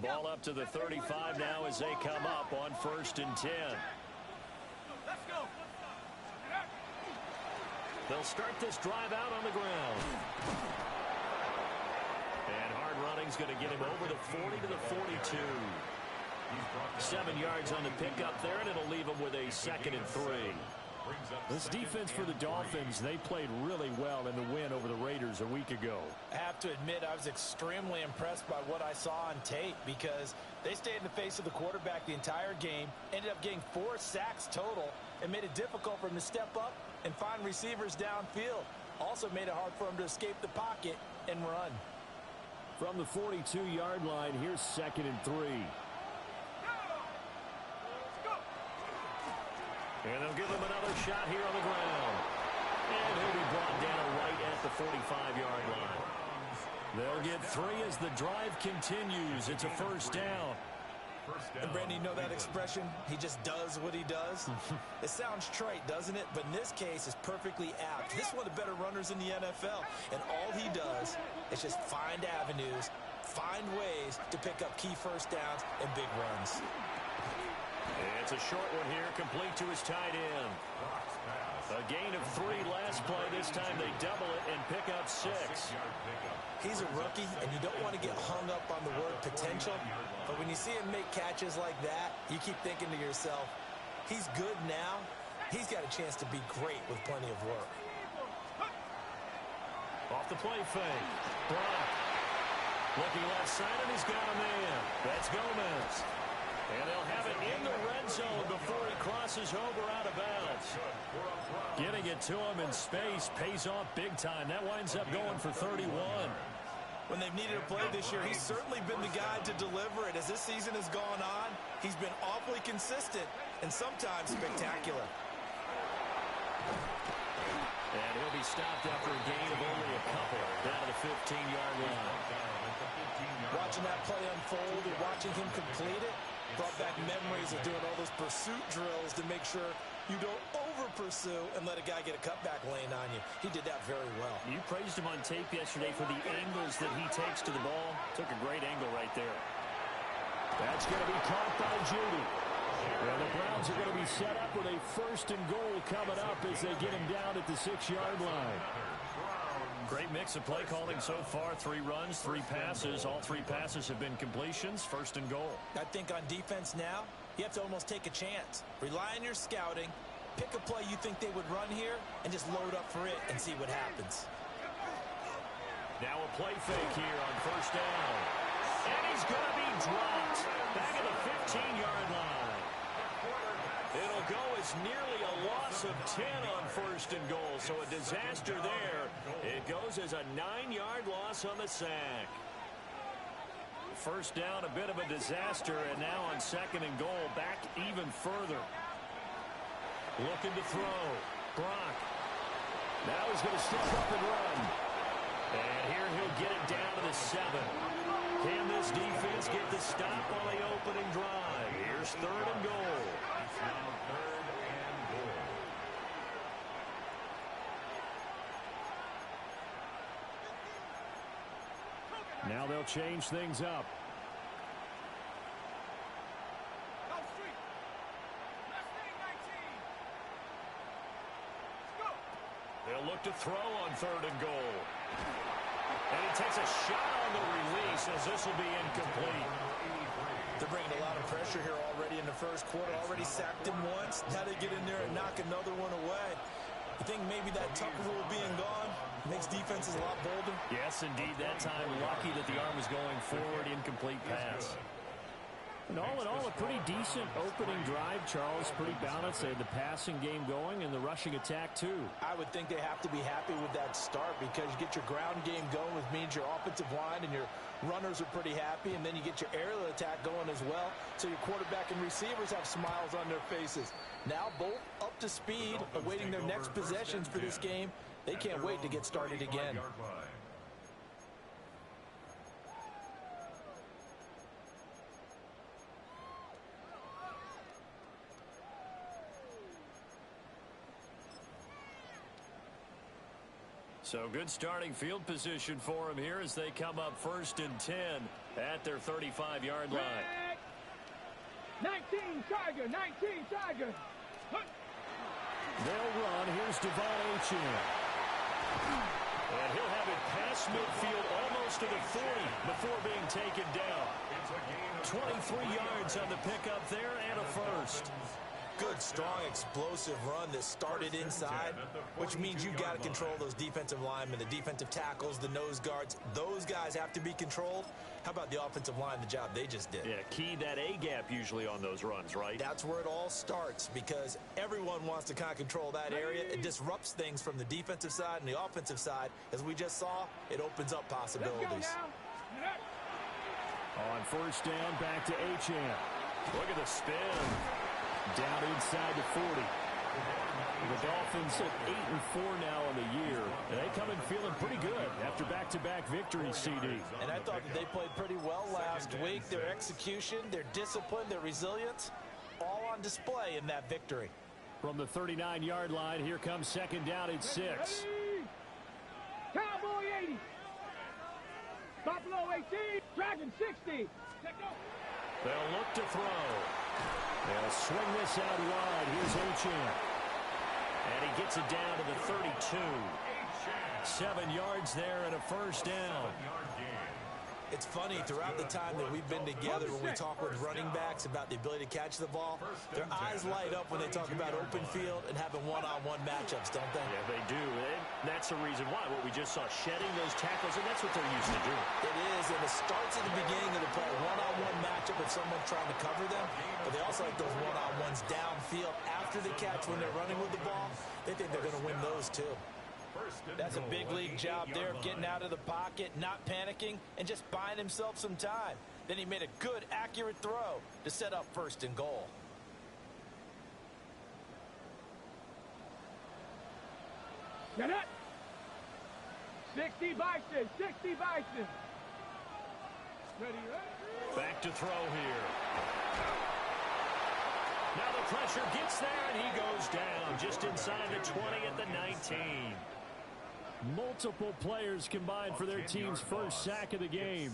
Ball up to the 35 now as they come up on 1st and 10. They'll start this drive out on the ground. And hard running's going to get him over the 40 to the 42. 7 yards on the pickup there, and it'll leave him with a 2nd and 3. This defense for the Dolphins, they played really well in the win over the Raiders a week ago. I have to admit, I was extremely impressed by what I saw on tape because they stayed in the face of the quarterback the entire game, ended up getting 4 sacks total, and made it difficult for him to step up and find receivers downfield. Also made it hard for him to escape the pocket and run. From the 42-yard line, here's 2nd and 3. And they'll give him another shot here on the ground. And he'll be brought down right at the 45-yard line. They'll get 3 as the drive continues. It's a 1st down. And Brandon, you know that expression? He just does what he does. It sounds trite, doesn't it? But in this case, it's perfectly apt. This is one of the better runners in the NFL. And all he does is just find avenues, find ways to pick up key 1st downs and big runs. It's a short one here, complete to his tight end. A gain of 3 last play. This time they double it and pick up 6. He's a rookie, and you don't want to get hung up on the word potential. But when you see him make catches like that, you keep thinking to yourself, he's good now. He's got a chance to be great with plenty of work. Off the play fake. Brock. Looking left side, and he's got a man. That's Gomez. And they'll have it in the red zone before he crosses over out of bounds. Getting it to him in space pays off big time. That winds up going for 31. When they've needed a play this year, he's certainly been the guy to deliver it. As this season has gone on, he's been awfully consistent and sometimes spectacular. And he'll be stopped after a gain of only a couple down to the 15-yard line. Watching that play unfold and watching him complete it brought back memories of doing all those pursuit drills to make sure you don't over-pursue and let a guy get a cutback lane on you. He did that very well. You praised him on tape yesterday for the angles that he takes to the ball. Took a great angle right there. That's going to be caught by Judy. Well, the Browns are going to be set up with a 1st and goal coming up as they get him down at the 6-yard line. Great mix of play calling so far. 3 runs, 3 passes. All 3 passes have been completions. 1st and goal. I think on defense now, you have to almost take a chance. Rely on your scouting. Pick a play you think they would run here and just load up for it and see what happens. Now a play fake here on 1st down. And he's going to be dropped back at the 15-yard line. It'll go as nearly a loss of 10 on 1st and goal. So a disaster there. It goes as a 9-yard loss on the sack. 1st down, a bit of a disaster. And now on 2nd and goal, back even further. Looking to throw. Brock. Now he's going to step up and run. And here he'll get it down to the 7. Can this defense get the stop on the opening drive? Here's 3rd and goal. Now 3rd and goal. Now they'll change things up. They'll look to throw on 3rd and goal. And he takes a shot on the release as this will be incomplete. They're bringing a lot of pressure here already in the 1st quarter. Already sacked him once. Now they get in there and knock another one away. I think maybe that tuck rule being gone makes defenses a lot bolder. Yes, indeed. That time, lucky that the arm was going forward. Incomplete pass. And all in all, a pretty decent opening drive, Charles. Pretty balanced. They had the passing game going and the rushing attack, too. I would think they have to be happy with that start because you get your ground game going, which means your offensive line and your runners are pretty happy, and then you get your aerial attack going as well. So your quarterback and receivers have smiles on their faces. Now both up to speed, awaiting their next possessions for this game. They can't wait to get started again. So good starting field position for him here as they come up 1st and 10 at their 35-yard line. 19 Tiger, 19 Tiger. They'll run. Here's Devon Achane. And he'll have it past midfield almost to the 40 before being taken down. 23 yards on the pickup there and a first. Good, strong, explosive run that started inside, which means you've got to control those defensive linemen, the defensive tackles, the nose guards. Those guys have to be controlled. How about the offensive line, the job they just did? Yeah, key that A-gap usually on those runs, right? That's where it all starts because everyone wants to kind of control that area. It disrupts things from the defensive side and the offensive side. As we just saw, it opens up possibilities. On 1st down, back to Achane. Look at the spin. Down inside the 40. The Dolphins at 8-4 now on the year. And they come in feeling pretty good after back-to-back victories, CD. And I thought that they played pretty well last week. Their execution, their discipline, their resilience, all on display in that victory. From the 39-yard line, here comes 2nd down and 6. Cowboy 80. Buffalo 18. Dragon 60. They'll look to throw. They'll swing this out wide. Here's Achane. And he gets it down to the 32. 7 yards there and a 1st down. It's funny, throughout the time that we've been together, when we talk with running backs about the ability to catch the ball, their eyes light up when they talk about open field and having one-on-one matchups, don't they? Yeah, they do. And that's the reason why. What we just saw, shedding those tackles, and that's what they're used to doing. It is, and it starts at the beginning of the play, one-on-one matchup with someone trying to cover them, but they also like those one-on-ones downfield after the catch when they're running with the ball. They think they're going to win those, too. That's a big league job there of getting out of the pocket, not panicking, and just buying himself some time. Then he made a good, accurate throw to set up 1st and goal. Get it. 60 Bison, 60 Bison. Ready. Back to throw here. Now the pressure gets there, and he goes down just inside the 20 at the 19. Multiple players combined for their team's first sack of the game.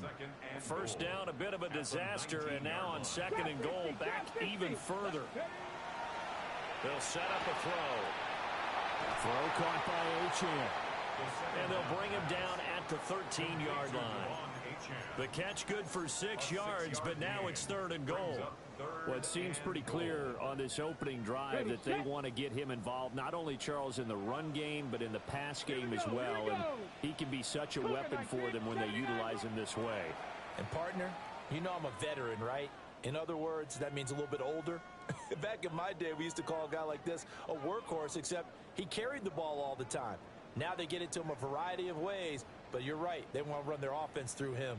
1st down, a bit of a disaster, and now on 2nd and goal, back even further. They'll set up a throw. Throw caught by Achane. And they'll bring him down at the 13-yard line. The catch good for 6 yards, but now it's 3rd and goal. Well, it seems pretty clear on this opening drive that they want to get him involved, not only, Charles, in the run game, but in the pass game as well. And he can be such a weapon for them when they utilize him this way. And, partner, you know I'm a veteran, right? In other words, that means a little bit older. Back in my day, we used to call a guy like this a workhorse, except he carried the ball all the time. Now they get it to him a variety of ways, but you're right. They want to run their offense through him.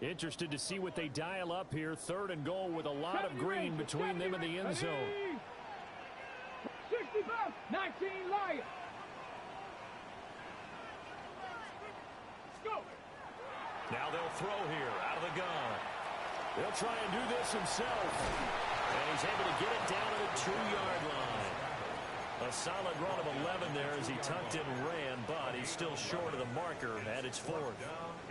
Interested to see what they dial up here. 3rd and goal with a lot of green between them and the end zone. 65, 19 Lions. Go. Now they'll throw here out of the gun. They'll try and do this himself. And he's able to get it down to the 2-yard line. A solid run of 11 there as he tucked in and ran, but he's still short of the marker, and it's 4th.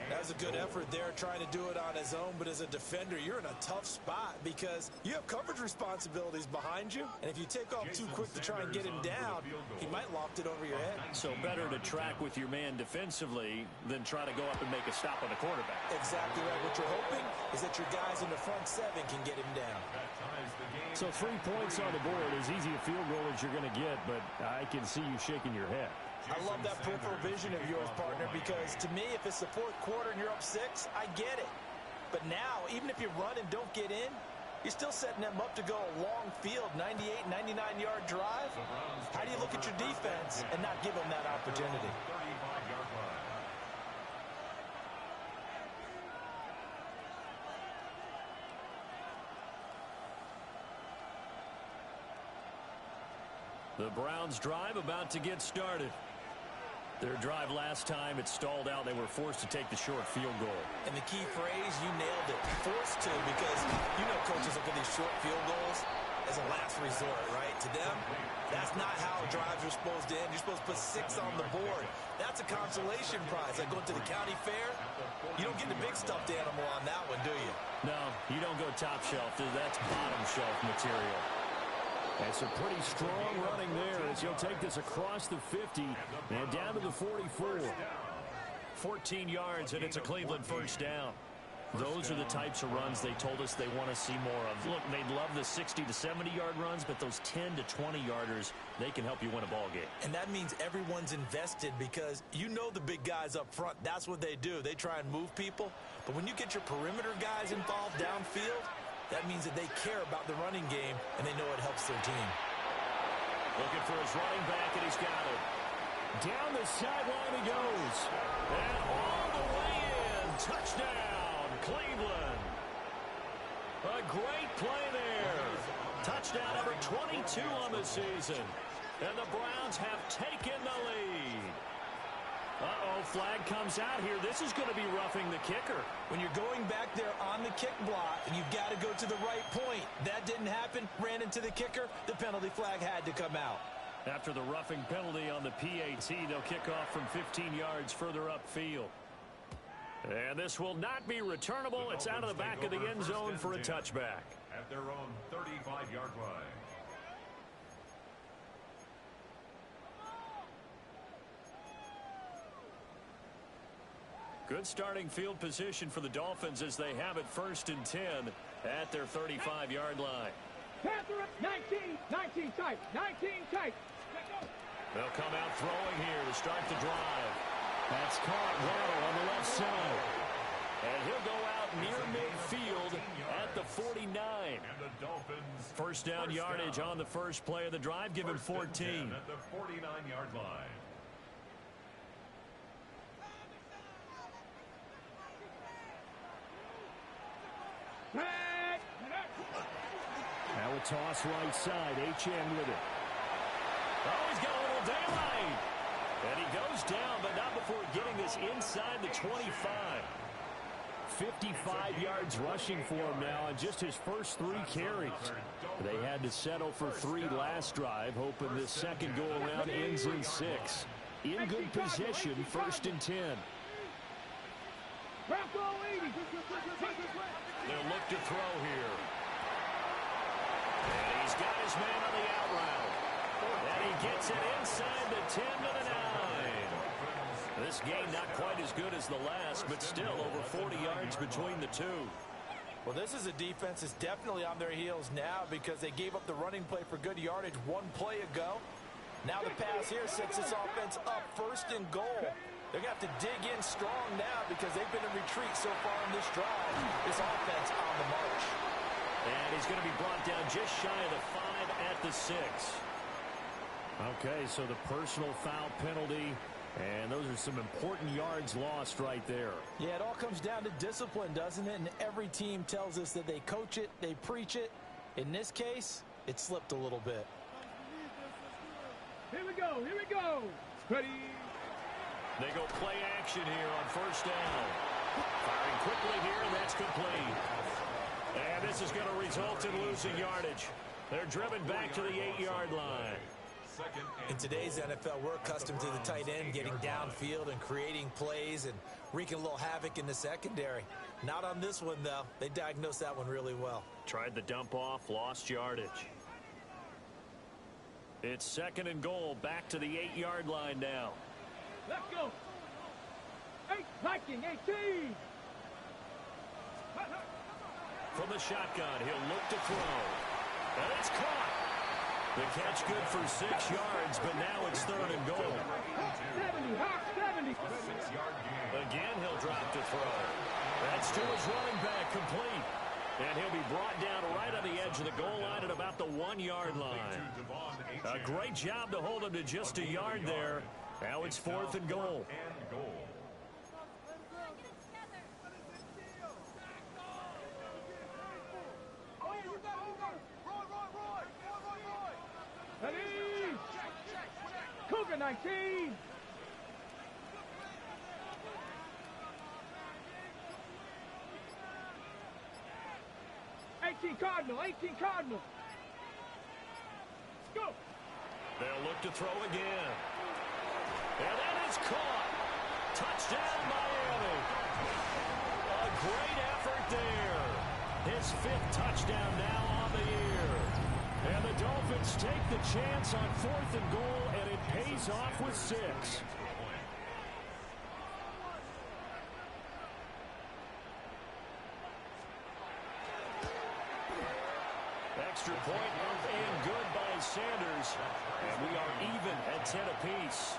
That was a good effort there, trying to do it on his own, but as a defender, you're in a tough spot because you have coverage responsibilities behind you, and if you take off too quick to try and get him down, he might loft it over your head. So better to track with your man defensively than try to go up and make a stop on the quarterback. Exactly right. What you're hoping is that your guys in the front 7 can get him down. So 3 points on the board, as easy a field goal as you're going to get, but I can see you shaking your head. I love that peripheral vision of yours, partner, because to me, if it's the 4th quarter and you're up 6, I get it. But now, even if you run and don't get in, you're still setting them up to go a long field, 98, 99-yard drive. How do you look at your defense and not give them that opportunity? The Browns drive about to get started. Their drive last time, it stalled out. They were forced to take the short field goal. And the key phrase, you nailed it, forced to, because you know coaches look at these short field goals as a last resort, right? To them, that's not how drives are supposed to end. You're supposed to put 6 on the board. That's a consolation prize. Like going to the county fair, you don't get the big stuffed animal on that one, do you? No, you don't go top shelf. That's bottom shelf material. That's a pretty strong running there as he'll take this across the 50 and down to the 44. 14 yards, and it's a Cleveland first down. Those are the types of runs they told us they want to see more of. Look, they'd love the 60 to 70-yard runs, but those 10 to 20-yarders, they can help you win a ball game. And that means everyone's invested because you know the big guys up front. That's what they do. They try and move people. But when you get your perimeter guys involved downfield, that means that they care about the running game, and they know it helps their team. Looking for his running back, and he's got it. Down the sideline he goes. And all the way in. Touchdown, Cleveland. A great play there. Touchdown number 22 on the season. And the Browns have taken the lead. Uh-oh, flag comes out here. This is going to be roughing the kicker. When you're going back there on the kick block, and you've got to go to the right point. That didn't happen. Ran into the kicker. The penalty flag had to come out. After the roughing penalty on the PAT, they'll kick off from 15 yards further upfield. And this will not be returnable. It's out of the back of the end zone for a touchback. At their own 35-yard line. Good starting field position for the Dolphins as they have it 1st and 10 at their 35-yard line. Panther up 19 tight, 19 tight. They'll come out throwing here to start the drive. That's caught well on the left side. And he'll go out near midfield at the 49. First down yardage on the first play of the drive. Give him 14. At the 49-yard line. Now a toss right side. HM with it. Oh, he's got a little daylight. And he goes down, but not before getting this inside the 25. 55 yards rushing for him now on just his first 3 carries. They had to settle for 3 last drive, hoping this second go-around ends in 6. In good position, 1st and 10. They'll look to throw here. And he's got his man on the out route. And he gets it inside the 10 to the 9. This game not quite as good as the last, but still over 40 yards between the two. Well, this is a defense that's definitely on their heels now because they gave up the running play for good yardage 1 play ago. Now the pass here sets this offense up 1st and goal. They're going to have to dig in strong now because they've been in retreat so far in this drive. This offense on the march. And he's going to be brought down just shy of the 5 at the 6. Okay, so the personal foul penalty, and those are some important yards lost right there. Yeah, it all comes down to discipline, doesn't it? And every team tells us that they coach it, they preach it. In this case, it slipped a little bit. Here we go. Ready. They go play action here on 1st down. Firing quickly here, and that's complete. And this is going to result in losing yardage. They're driven back to the 8-yard line. In today's NFL, we're accustomed to the tight end getting downfield and creating plays and wreaking a little havoc in the secondary. Not on this one, though. They diagnosed that one really well. Tried the dump off, lost yardage. It's 2nd and goal, back to the 8-yard line now. Let's go. 8, Viking, 18. From the shotgun, he'll look to throw. And it's caught. The catch good for 6 yards, but now it's 3rd and goal. 70. Again, he'll drop to throw. That's to his running back, complete. And he'll be brought down right on the edge of the goal line at about the 1-yard line. A great job to hold him to just a yard there. Now it's 4th and goal. Cougar 19. 18 Cardinal, 18 Cardinal. Let's go. They'll look to throw again. And that is caught. Touchdown, Miami. A great effort there. His 5th touchdown now on the year. And the Dolphins take the chance on 4th and goal, and it pays off with 6. Extra point up and good by Sanders. And we are even at 10 apiece.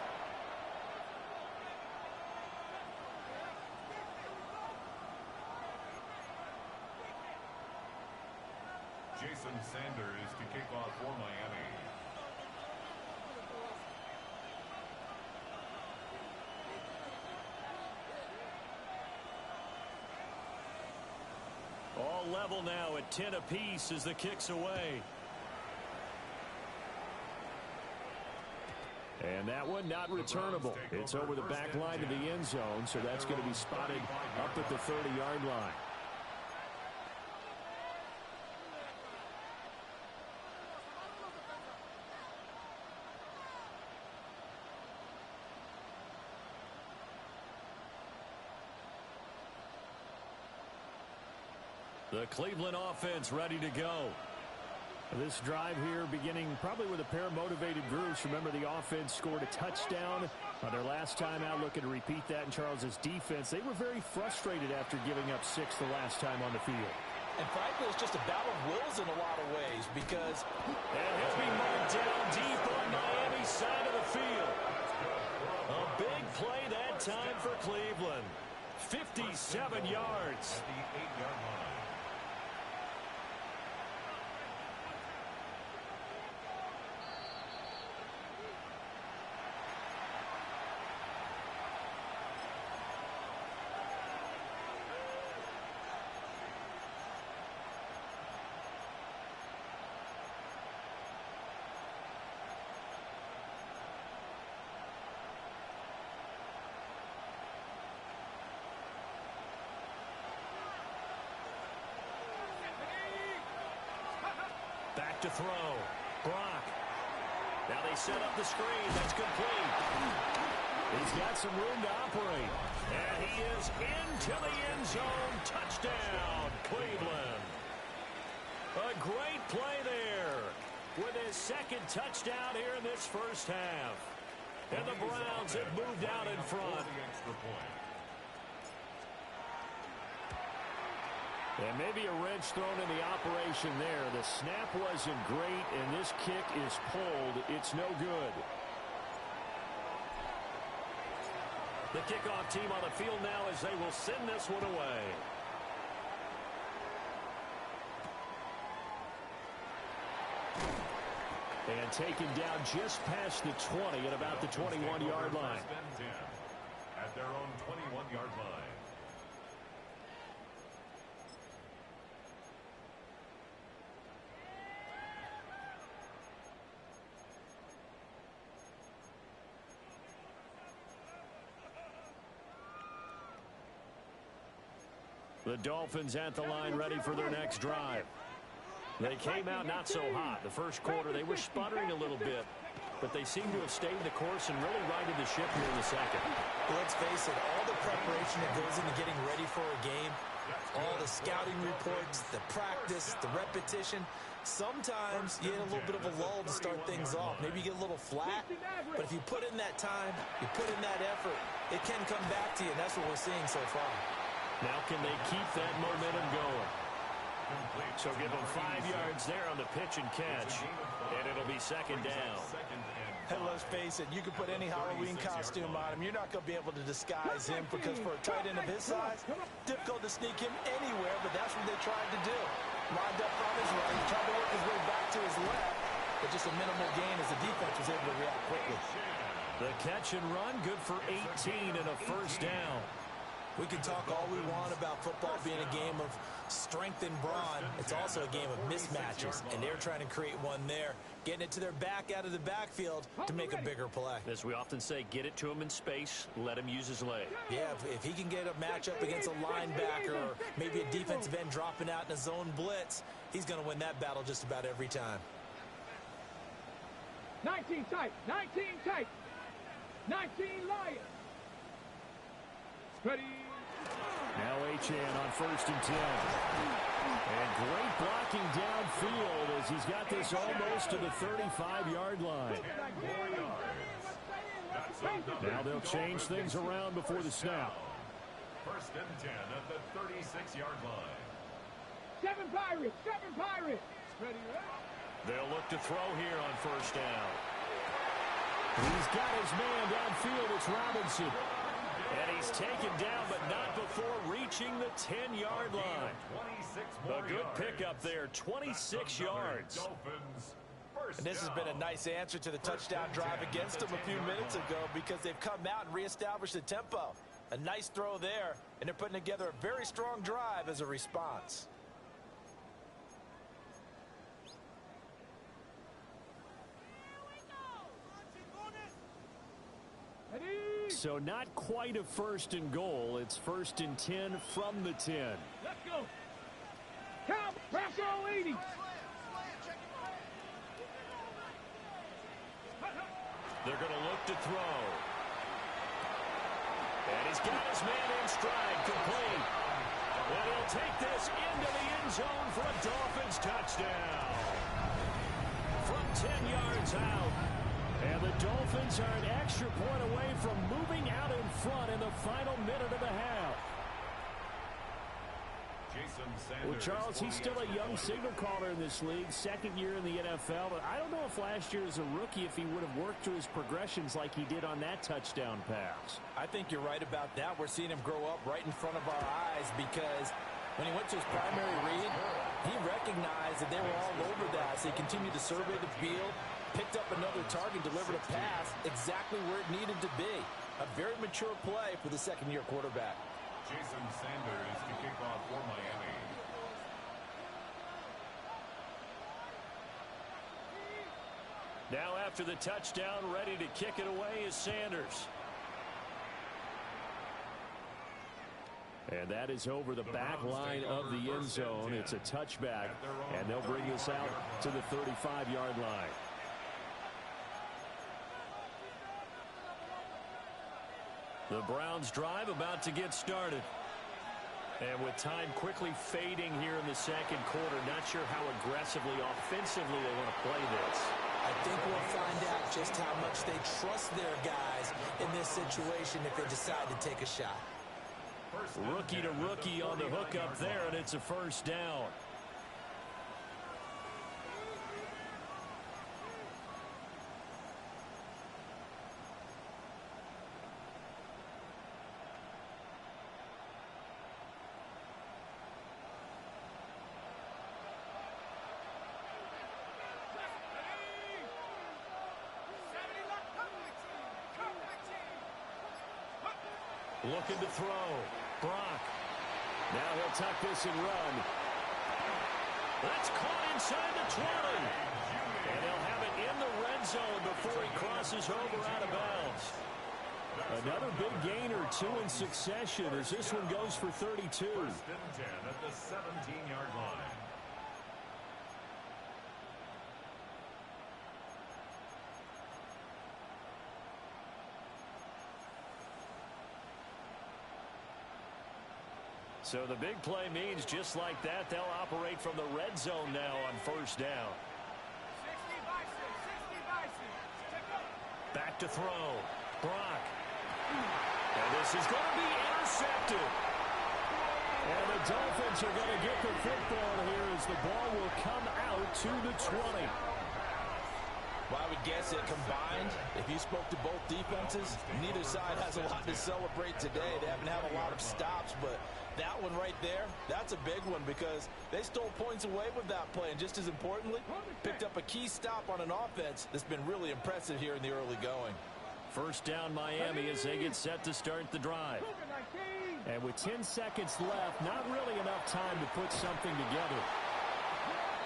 Jason Sanders to kick off for Miami. All level now at 10 apiece as the kick's away. And that one not returnable. It's over the back line of the end zone, so that's going to be spotted up at the 30-yard line. The Cleveland offense ready to go. This drive here beginning probably with a pair of motivated groups. Remember, the offense scored a touchdown on their last time out. Looking to repeat that in Charles's defense. They were very frustrated after giving up 6 the last time on the field. And frankly, it's just a battle of wills in a lot of ways because... And he'll be marked down deep on Miami's side of the field. A big play that time for Cleveland. 57 yards. The 8-yard line. Back to throw. Brock. Now they set up the screen. That's complete. He's got some room to operate. And he is into the end zone. Touchdown, Cleveland. A great play there with his 2nd touchdown here in this first half. And the Browns have moved out in front. And maybe a wrench thrown in the operation there. The snap wasn't great, and this kick is pulled. It's no good. The kickoff team on the field now as they will send this one away. And taken down just past the 20 at about the 21-yard line. At their own 21-yard line. The Dolphins at the line ready for their next drive. They came out not so hot. The first quarter, they were sputtering a little bit, but they seem to have stayed the course and really righted the ship here in the second. Well, let's face it, all the preparation that goes into getting ready for a game, all the scouting reports, the practice, the repetition, sometimes you get a little bit of a lull to start things off. Maybe you get a little flat, but if you put in that time, you put in that effort, it can come back to you, and that's what we're seeing so far. Now can they keep that momentum going? So give them 5 yards there on the pitch and catch, and it'll be 2nd down. And let's face it, you can put any Halloween costume on him. You're not going to be able to disguise him because for a tight end of his size, difficult to sneak him anywhere, but that's what they tried to do. Lined up on his right, tried to work his way back to his left, but just a minimal gain as the defense was able to react quickly. The catch and run, good for 18 and a first down. We can talk all we want about football being a game of strength and brawn. It's also a game of mismatches, and they're trying to create one there, getting it to their back out of the backfield to make a bigger play. As we often say, get it to him in space, let him use his leg. Yeah, if he can get a matchup against a linebacker or maybe a defensive end dropping out in a zone blitz, he's going to win that battle just about every time. 19 tight, 19 tight, 19 Lions. Ready. Now Achane on 1st and 10. And great blocking downfield as he's got this almost to the 35-yard line. Now they'll change things around before the snap. 1st and 10 at the 36-yard line. 7 Pirates, 7 Pirates. Ready, They'll look to throw here on 1st down. He's got his man downfield. It's Robinson. And he's taken down, but not before reaching the 10-yard line. A good pickup there, 26 yards. And this has been a nice answer to the touchdown drive against them a few minutes ago because they've come out and reestablished the tempo. A nice throw there, and they're putting together a very strong drive as a response. So not quite a 1st and goal. It's 1st and 10 from the 10. Let's go. Count, press all 80. They're going to look to throw. And he's got his man in stride, complete. And he'll take this into the end zone for a Dolphins touchdown. From 10 yards out. And the Dolphins are an extra point away from moving out in front in the final minute of the half. Well, Charles, he's still a young signal caller in this league, 2nd year in the NFL. But I don't know if last year as a rookie, if he would have worked through his progressions like he did on that touchdown pass. I think you're right about that. We're seeing him grow up right in front of our eyes because when he went to his primary read, he recognized that they were all over that. So he continued to survey the field, picked up another target, delivered a pass exactly where it needed to be. A very mature play for the 2nd-year quarterback. Jason Sanders to kick off for Miami. Now after the touchdown, ready to kick it away is Sanders. And that is over the back line of the end zone. It's a touchback, and they'll bring this out to the 35-yard line. The Browns drive about to get started. And with time quickly fading here in the 2nd quarter, not sure how aggressively, offensively they want to play this. I think we'll find out just how much they trust their guys in this situation if they decide to take a shot. Rookie to rookie on the hook up there, and it's a 1st down. Looking to throw. Brock. Now he'll tuck this and run. That's caught inside the 20. And they'll have it in the red zone before he crosses over out of bounds. Another big gain or 2 in succession as this one goes for 32. 1st and 10 at the 17-yard line. So the big play means just like that, they'll operate from the red zone now on 1st down. Back to throw. Brock. And this is going to be intercepted. And the Dolphins are going to get the football here as the ball will come out to the 20. Well, I would guess that combined, if you spoke to both defenses, neither side has a lot to celebrate today. They haven't had a lot of stops, but that one right there, that's a big one because they stole points away with that play. And just as importantly, picked up a key stop on an offense that's been really impressive here in the early going. 1st down Miami as they get set to start the drive. And with 10 seconds left, not really enough time to put something together.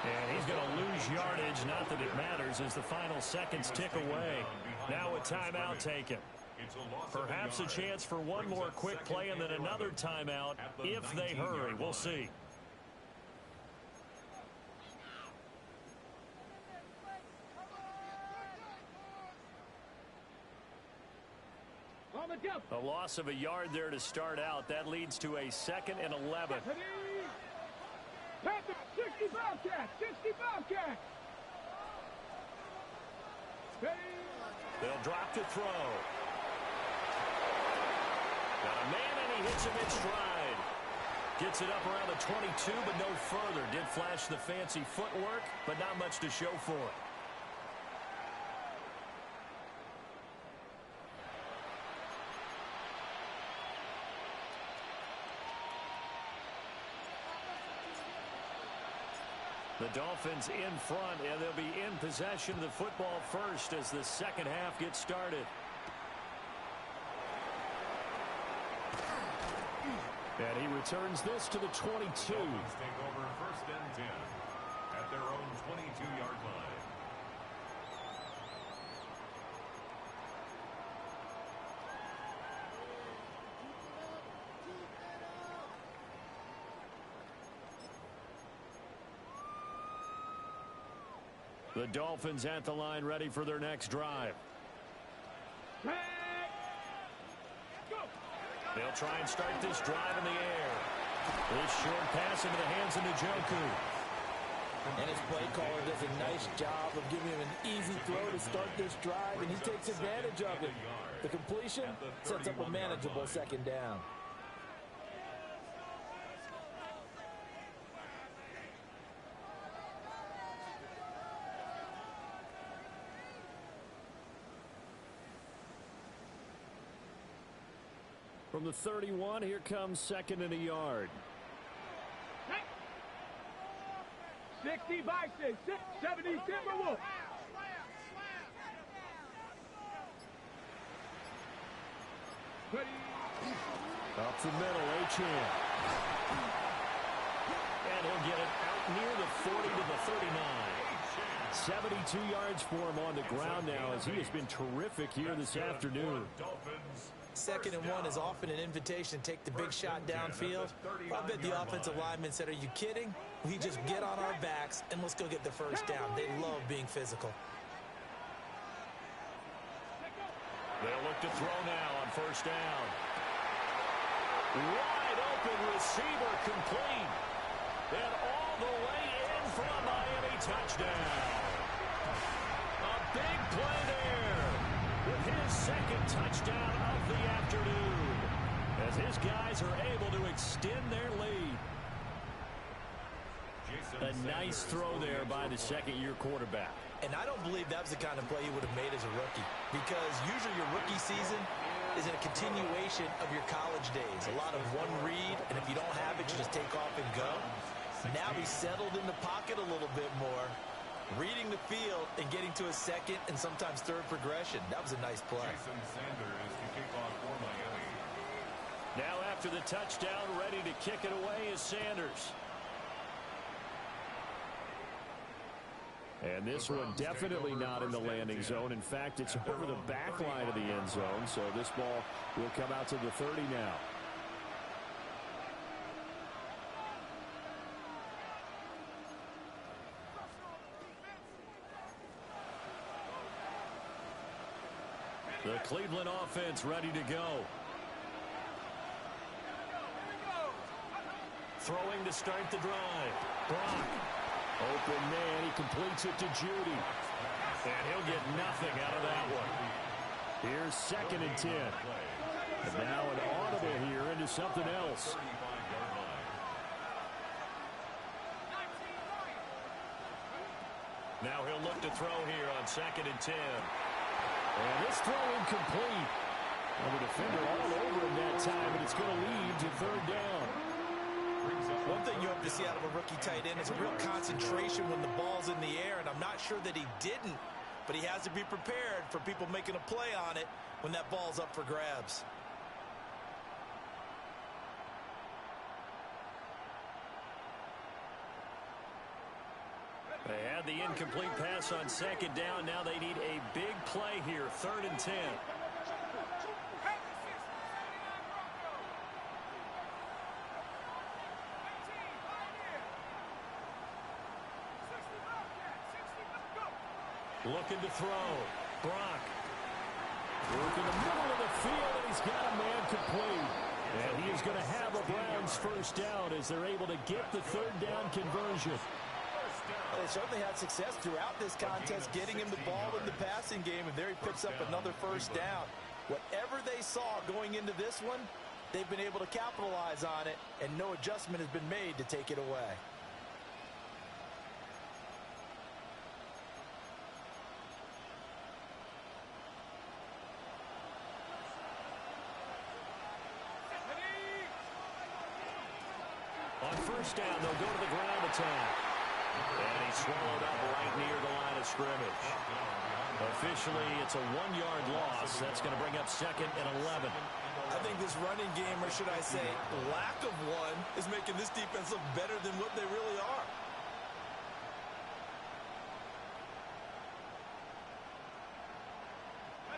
And he's going to lose yardage, not that it matters, as the final seconds tick away. Now a timeout taken. Perhaps a chance for one more quick play and then another timeout if they hurry. We'll see. A loss of a yard there to start out. That leads to a 2nd and 11. 60 Bobcats! 60 Bobcats! They'll drop to throw. Got a man, and he hits him in stride. Gets it up around the 22, but no further. Did flash the fancy footwork, but not much to show for it. The Dolphins in front, and they'll be in possession of the football first as the second half gets started. And he returns this to the 22. Dolphins take over 1st and 10 at their own 22-yard line. The Dolphins at the line, ready for their next drive. They'll try and start this drive in the air. This short pass into the hands of Njoku. And his play caller does a nice job of giving him an easy throw to start this drive, and he takes advantage of it. The completion sets up a manageable 2nd down. From the 31, here comes 2nd and a yard. 60 Bison, 70 Timberwolves. Up the middle, Achane. And he'll get it out near the 40 to the 39. 72 yards for him on the ground now, as he has been terrific here this afternoon. 2nd and 1 is often an invitation to take the big shot downfield. I bet the offensive lineman said, "Are you kidding? We just get on our backs and let's go get the 1st down." They love being physical. They'll look to throw now on 1st down. Wide open receiver, complete. And all the way in for a Miami touchdown. A big play there with his 2nd touchdown of the afternoon, as his guys are able to extend their lead. A nice throw there by the 2nd-year quarterback. And I don't believe that was the kind of play he would have made as a rookie, because usually your rookie season is in a continuation of your college days. A lot of one read, and if you don't have it, you just take off and go. Now he's settled in the pocket a little bit more, reading the field and getting to a 2nd and sometimes 3rd progression. That was a nice play. Jason Sanders to kick off for Miami. Now after the touchdown, ready to kick it away is Sanders. And this one definitely not in the landing zone. In fact, it's over the back line of the end zone, so this ball will come out to the 30 now. The Cleveland offense ready to go. Throwing to start the drive. Brock. Open man, he completes it to Judy. And he'll get nothing out of that one. Here's 2nd and 10. And now an audible here into something else. Now he'll look to throw here on 2nd and 10. And this throw incomplete. And the defender all over him that time, and it's going to lead to 3rd down. One thing you hope to see out of a rookie tight end is a real concentration when the ball's in the air, and I'm not sure that he didn't, but he has to be prepared for people making a play on it when that ball's up for grabs. Had the incomplete pass on second down. Now they need a big play here. 3rd and 10. Looking to throw. Brock. Working the middle of the field, and he's got a man complete. And he is going to have a Browns first down as they're able to get the 3rd down conversion. They certainly had success throughout this contest getting him the ball in the passing game, and there he picks up another first down. Whatever they saw going into this one, they've been able to capitalize on it, and no adjustment has been made to take it away. On first down, they'll go to the ground attack. And he's swallowed up right near the line of scrimmage. Officially, it's a 1-yard loss. That's going to bring up 2nd and 11. I think this running game, or should I say lack of one, is making this defense look better than what they really are.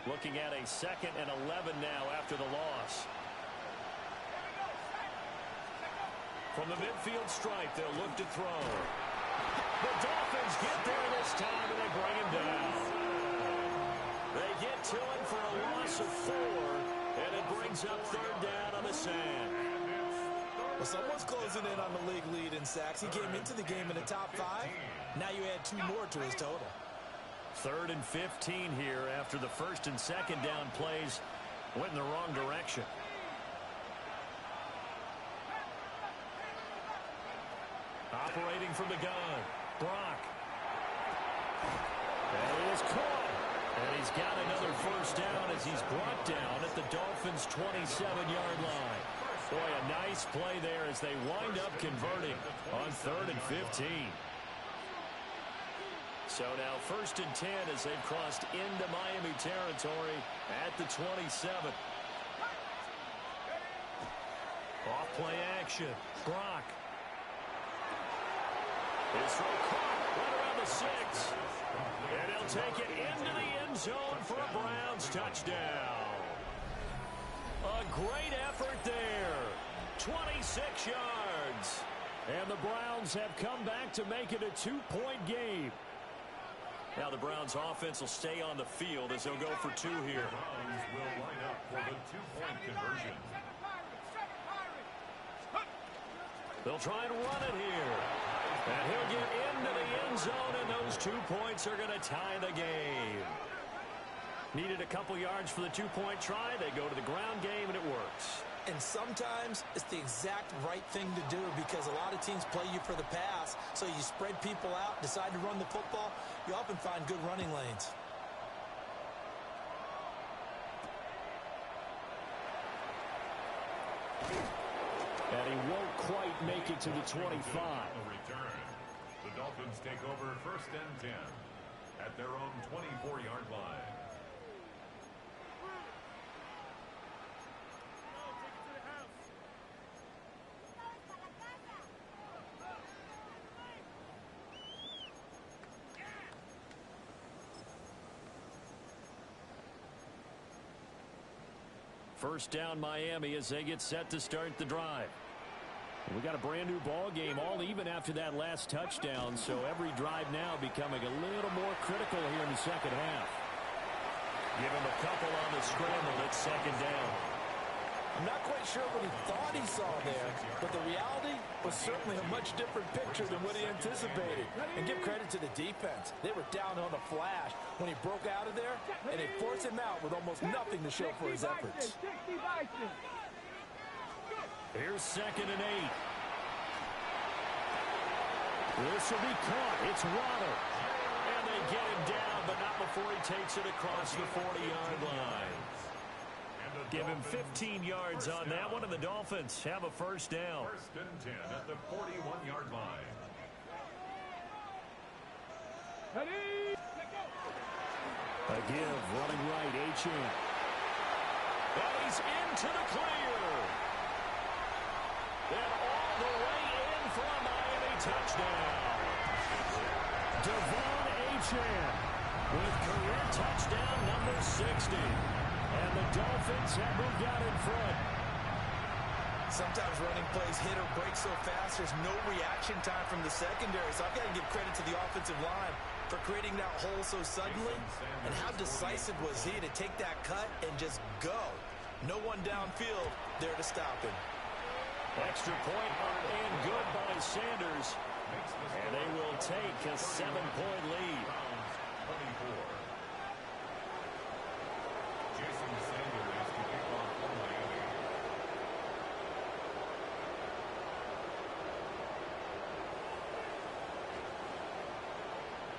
Looking at a 2nd and 11 now after the loss. From the midfield stripe, they'll look to throw. The Dolphins get there this time, and they bring him down. They get to him for a loss of 4, and it brings up 3rd down on the sand. Well, someone's closing in on the league lead in sacks. He came into the game in the top 5. Now you add 2 more to his total. 3rd and 15 here after the 1st and 2nd down plays went in the wrong direction. Operating from the gun, Brock. And he is caught. And he's got another first down as he's brought down at the Dolphins' 27-yard line. Boy, a nice play there as they wind up converting on 3rd and 15. So now 1st and 10 as they've crossed into Miami territory at the 27. Off play action, Brock. His throw caught right around the 6. And he'll take it into the end zone for a Browns touchdown. A great effort there. 26 yards. And the Browns have come back to make it a 2-point game. Now the Browns offense will stay on the field as they'll go for 2 here. The Browns will line up for the 2-point conversion. They'll try and run it here. And he'll get into the end zone, and those 2 points are going to tie the game. Needed a couple yards for the 2-point try. They go to the ground game, and it works. And sometimes it's the exact right thing to do because a lot of teams play you for the pass. So you spread people out, decide to run the football. You often find good running lanes. And he won't quite make it to the 25. Return. The Dolphins take over 1st and 10 at their own 24-yard line. First down Miami as they get set to start the drive. We got a brand new ball game, all even after that last touchdown, so every drive now becoming a little more critical here in the second half. Give him a couple on the scramble at 2nd down. I'm not quite sure what he thought he saw there, but the reality was certainly a much different picture than what he anticipated. And give credit to the defense. They were down on the flash when he broke out of there, and they forced him out with almost nothing to show for his efforts. Here's 2nd and 8. This will be caught. It's Waddle. And they get him down, but not before he takes it across the 40-yard line. Give him 15 yards on that one, and the Dolphins have a first down. 1st and 10 at the 41-yard line. A give, running right, Achane. And he's into the clear. And all the way in for a Miami touchdown. Devon Achane with career touchdown number 60. And the Dolphins have moved out in front. Sometimes running plays hit or break so fast, there's no reaction time from the secondary. So I've got to give credit to the offensive line for creating that hole so suddenly. And how decisive was he to take that cut and just go? No one downfield there to stop him. Extra point up and good by Sanders. And they will take a 7-point lead.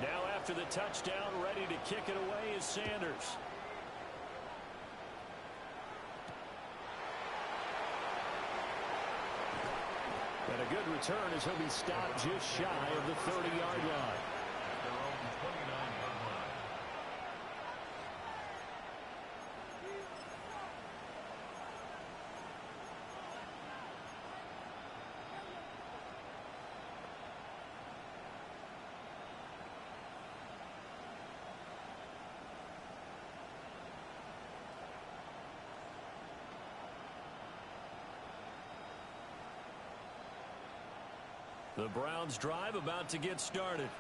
Now after the touchdown, ready to kick it away is Sanders. And a good return as he'll be stopped just shy of the 30-yard line. The Browns drive about to get started.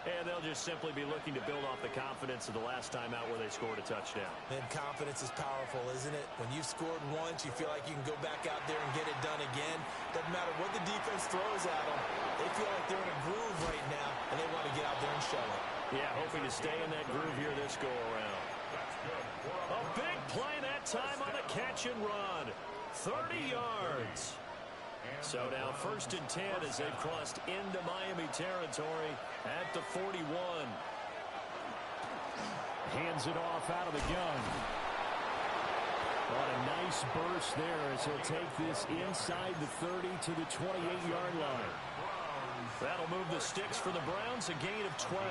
And they'll just simply be looking to build off the confidence of the last time out where they scored a touchdown. And confidence is powerful, isn't it? When you've scored once, you feel like you can go back out there and get it done again. Doesn't matter what the defense throws at them. They feel like they're in a groove right now, and they want to get out there and show it. Yeah, hoping to stay in that groove here this go-around. A big play that time on the catch and run. 30 yards. So now 1st and 10 as they've crossed into Miami territory at the 41. Hands it off out of the gun. What a nice burst there as he'll take this inside the 30 to the 28-yard line. That'll move the sticks for the Browns, a gain of 12.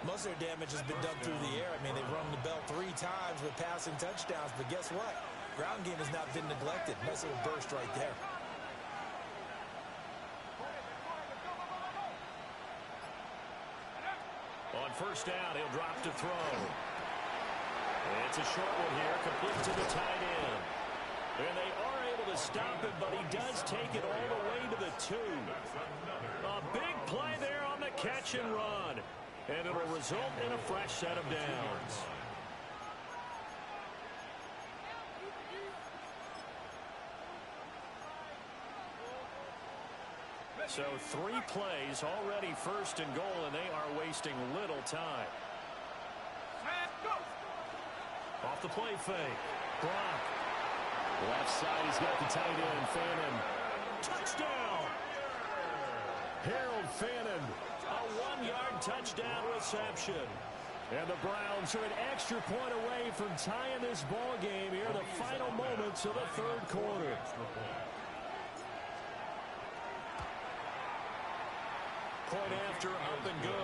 Most of their damage has been done through the air. I mean, they've rung the bell 3 times with passing touchdowns, but guess what? Ground game has not been neglected. Nice little burst right there. On 1st down, he'll drop to throw. It's a short one here, complete to the tight end. And they are able to stop him, but he does take it all the way to the 2. A big play there on the catch and run. And it'll result in a fresh set of downs. So 3 plays, already 1st and goal, and they are wasting little time. Off the play fake. Brock. Left side, he's got the tight end, Fannin. Touchdown! Harold Fannin, a 1-yard touchdown reception. And the Browns are an extra point away from tying this ball game here in the final moments of the 3rd quarter. Point after, up and good.